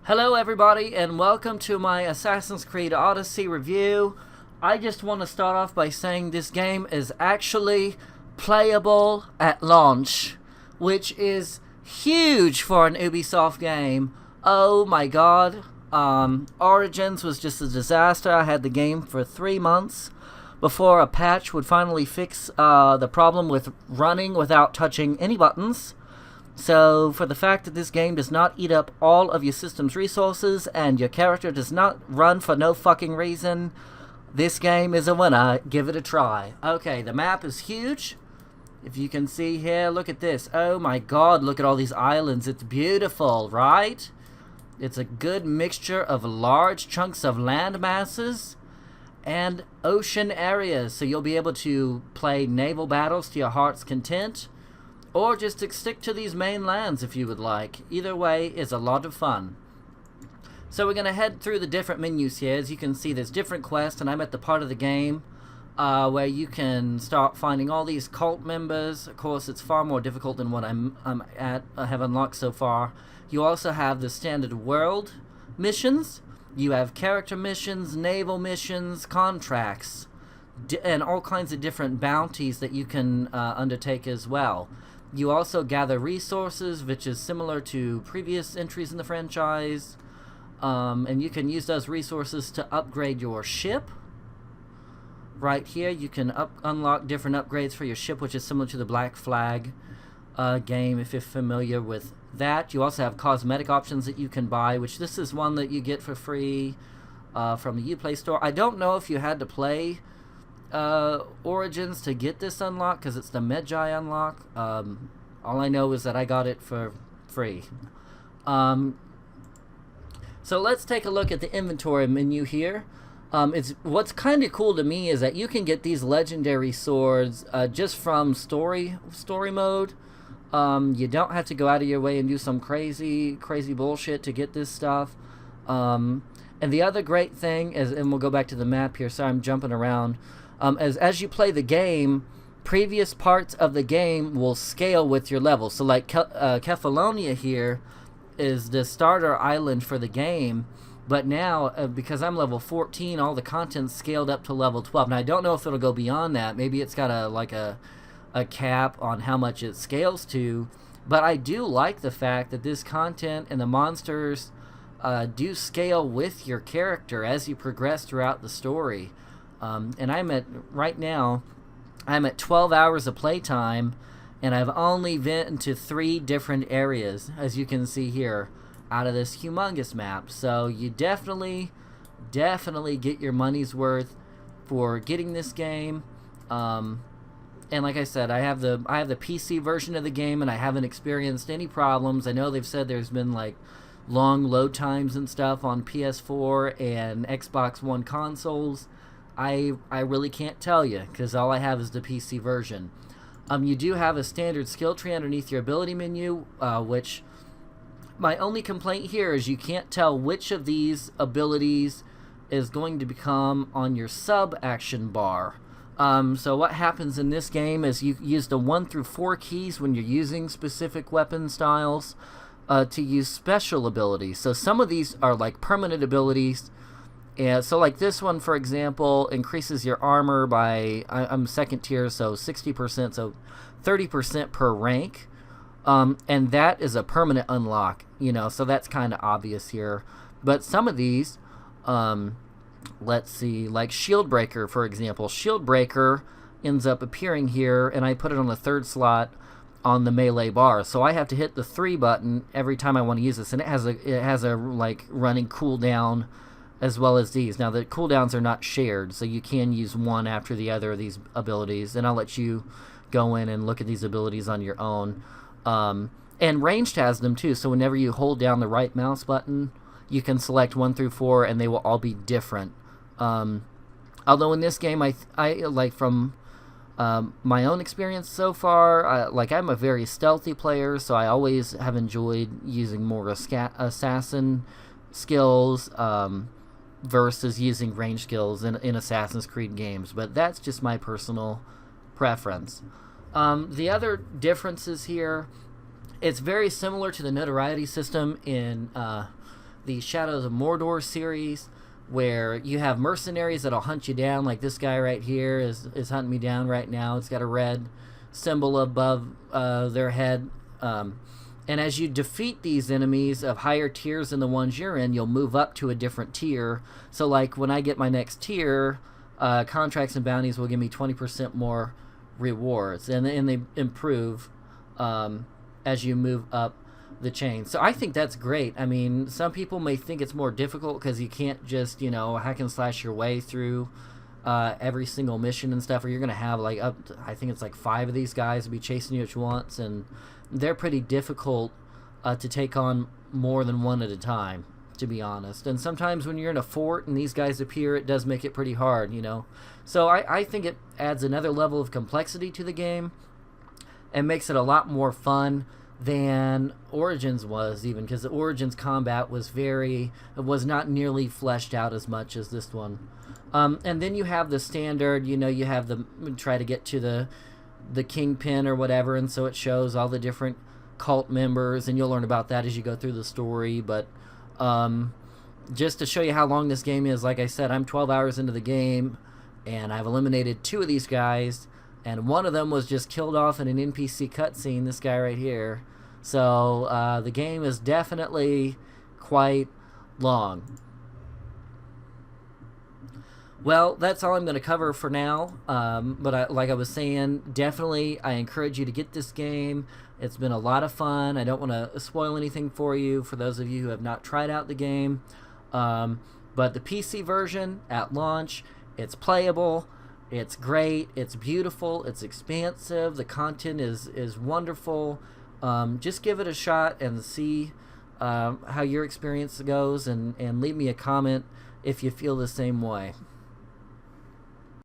Hello everybody and welcome to my Assassin's Creed Odyssey review. I just want to start off by saying this game is actually playable at launch, which is huge for an Ubisoft game. Oh my god. Origins was just a disaster. I had the game for 3 months before a patch would finally fix the problem with running without touching any buttons. So, for the fact that this game does not eat up all of your system's resources and your character does not run for no fucking reason, this game is a winner. Give it a try. Okay, the map is huge. If you can see here, look at this. Oh my god, look at all these islands. It's beautiful, right? It's a good mixture of large chunks of land masses and ocean areas. So you'll be able to play naval battles to your heart's content, or just to stick to these main lands if you would like. Either way is a lot of fun. So we're going to head through the different menus here. As you can see, there's different quests, and I'm at the part of the game where you can start finding all these cult members. Of course, it's far more difficult than what I have unlocked so far. You also have the standard world missions. You have character missions, naval missions, contracts, and all kinds of different bounties that you can undertake as well. You also gather resources, which is similar to previous entries in the franchise, and you can use those resources to upgrade your ship. Right here, you can unlock different upgrades for your ship, which is similar to the Black Flag game, if you're familiar with that. You also have cosmetic options that you can buy, which this is one that you get for free from the Uplay store. I don't know if you had to play Origins to get this unlock, because it's the Magi unlock. All I know is that I got it for free. So let's take a look at the inventory menu here. What's kind of cool to me is that you can get these legendary swords just from story mode. You don't have to go out of your way and do some crazy bullshit to get this stuff. And the other great thing is, and we'll go back to the map here, sorry I'm jumping around, as you play the game, previous parts of the game will scale with your level. So like Kefalonia here is the starter island for the game, but now because I'm level 14, all the content's scaled up to level 12. Now I don't know if it'll go beyond that. Maybe it's got a cap on how much it scales to, but I do like the fact that this content and the monsters do scale with your character as you progress throughout the story. And right now I'm at 12 hours of playtime, and I've only been to 3 different areas, as you can see here, out of this humongous map. So you definitely get your money's worth for getting this game. And like I said, I have the PC version of the game, and I haven't experienced any problems. I know they've said there's been like long load times and stuff on PS4 and Xbox One consoles. I really can't tell you, because all I have is the PC version. You do have a standard skill tree underneath your ability menu, which my only complaint here is you can't tell which of these abilities is going to become on your sub-action bar. So what happens in this game is you use the 1 through 4 keys when you're using specific weapon styles to use special abilities. So some of these are like permanent abilities. Yeah, so like this one, for example, increases your armor by, I'm second tier, so 60%, so 30% per rank. And that is a permanent unlock, so that's kind of obvious here. But some of these, let's see, like Shield Breaker, for example. Shield Breaker ends up appearing here, and I put it on the 3rd slot on the melee bar. So I have to hit the 3 button every time I want to use this, and it has a like running cooldown as well as these. Now the cooldowns are not shared, so you can use one after the other of these abilities, and I'll let you go in and look at these abilities on your own. And ranged has them too, so whenever you hold down the right mouse button, you can select 1 through 4, and they will all be different. Although in this game, I like from my own experience so far, I'm a very stealthy player, so I always have enjoyed using more assassin skills versus using range skills in Assassin's Creed games, but that's just my personal preference. The other differences here, it's very similar to the notoriety system in the Shadows of Mordor series, where you have mercenaries that'll hunt you down. Like this guy right here is hunting me down right now. It's got a red symbol above their head. And as you defeat these enemies of higher tiers than the ones you're in, you'll move up to a different tier. So like when I get my next tier, contracts and bounties will give me 20% more rewards, and they improve as you move up the chain. So I think that's great. I mean, some people may think it's more difficult because you can't just, hack and slash your way through every single mission and stuff, or you're going to have like I think it's like 5 of these guys will be chasing you at once, and they're pretty difficult to take on more than one at a time, to be honest. And sometimes when you're in a fort and these guys appear, it does make it pretty hard, So I think it adds another level of complexity to the game and makes it a lot more fun than Origins was, even, because the Origins combat was not nearly fleshed out as much as this one. And then you have the standard, you have try to get to the kingpin or whatever, and so it shows all the different cult members, and you'll learn about that as you go through the story. But just to show you how long this game is, like I said, I'm 12 hours into the game, and I've eliminated 2 of these guys, and one of them was just killed off in an NPC cutscene, this guy right here. So the game is definitely quite long. Well, that's all I'm going to cover for now, but like I was saying, definitely I encourage you to get this game. It's been a lot of fun. I don't want to spoil anything for you, for those of you who have not tried out the game, but the PC version at launch, it's playable, it's great, it's beautiful, it's expansive, the content is wonderful. Just give it a shot and see how your experience goes, and leave me a comment if you feel the same way.